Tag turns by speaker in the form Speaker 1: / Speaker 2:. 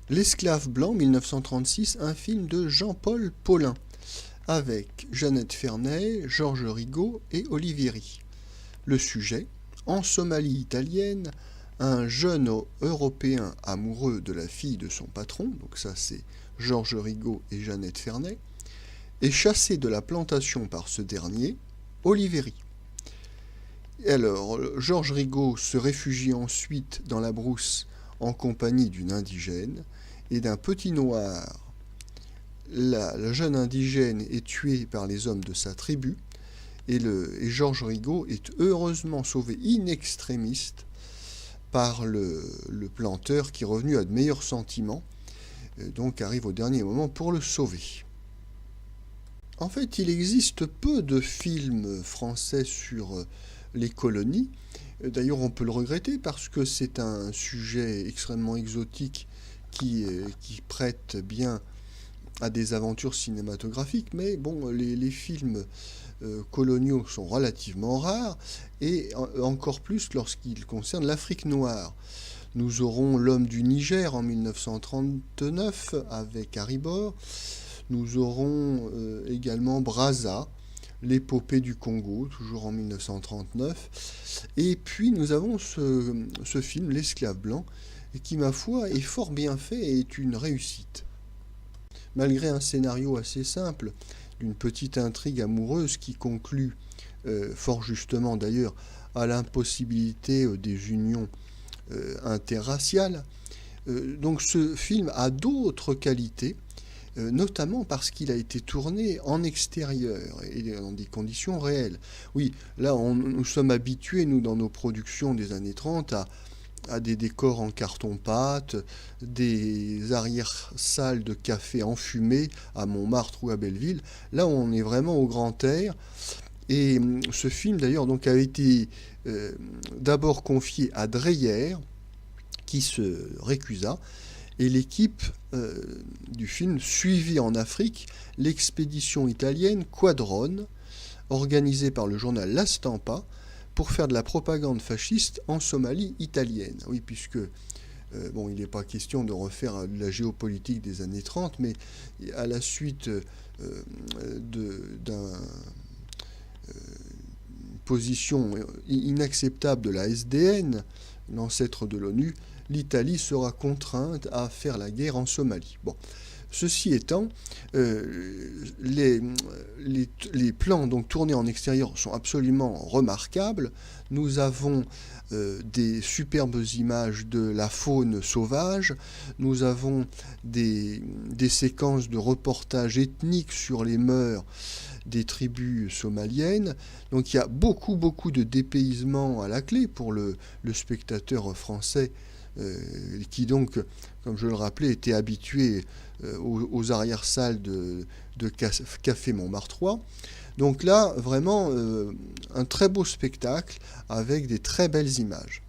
Speaker 1: L'esclave blanc, 1936, un film de Jean-Paul Paulin, avec Jeannette Fernay, Georges Rigaud et Olivieri. Le sujet, en Somalie italienne, un jeune Européen amoureux de la fille de son patron, donc ça c'est Georges Rigaud et Jeannette Fernay, est chassé de la plantation par ce dernier, Olivieri. Alors, Georges Rigaud se réfugie ensuite dans la brousse en compagnie d'une indigène et d'un petit noir. La jeune indigène est tuée par les hommes de sa tribu et Georges Rigaud est heureusement sauvé in extremis par le planteur qui est revenu à de meilleurs sentiments, donc arrive au dernier moment pour le sauver. En fait, il existe peu de films français sur les colonies. D'ailleurs, on peut le regretter parce que c'est un sujet extrêmement exotique qui prête bien à des aventures cinématographiques, mais bon, les films coloniaux sont relativement rares, et encore plus lorsqu'ils concernent l'Afrique noire. Nous aurons L'homme du Niger en 1939 avec Harry Bor. Nous aurons également Brazza, l'épopée du Congo, toujours en 1939. Et puis nous avons ce film, L'esclave blanc, qui, ma foi, est fort bien fait et est une réussite. Malgré un scénario assez simple, d'une petite intrigue amoureuse qui conclut, fort justement d'ailleurs, à l'impossibilité des unions interraciales, donc ce film a d'autres qualités, notamment parce qu'il a été tourné en extérieur et dans des conditions réelles. Oui, là, nous sommes habitués, nous, dans nos productions des années 30, à des décors en carton-pâte, des arrière-salles de café enfumées à Montmartre ou à Belleville. Là, on est vraiment au grand air. Et ce film, d'ailleurs, donc, a été d'abord confié à Dreyer, qui se récusa, et l'équipe du film suivit en Afrique l'expédition italienne Quadrone, organisée par le journal La Stampa, pour faire de la propagande fasciste en Somalie italienne. Oui, puisque, bon, il n'est pas question de refaire de la géopolitique des années 30, mais à la suite d'une position inacceptable de la SDN, l'ancêtre de l'ONU, l'Italie sera contrainte à faire la guerre en Somalie. Bon. Ceci étant, les plans donc tournés en extérieur sont absolument remarquables. Nous avons des superbes images de la faune sauvage. Nous avons des séquences de reportages ethniques sur les mœurs des tribus somaliennes. Donc il y a beaucoup de dépaysement à la clé pour le spectateur français qui donc, comme je le rappelais, était habitué aux arrière-salles de Café Montmartrois. Donc là, vraiment, un très beau spectacle avec des très belles images.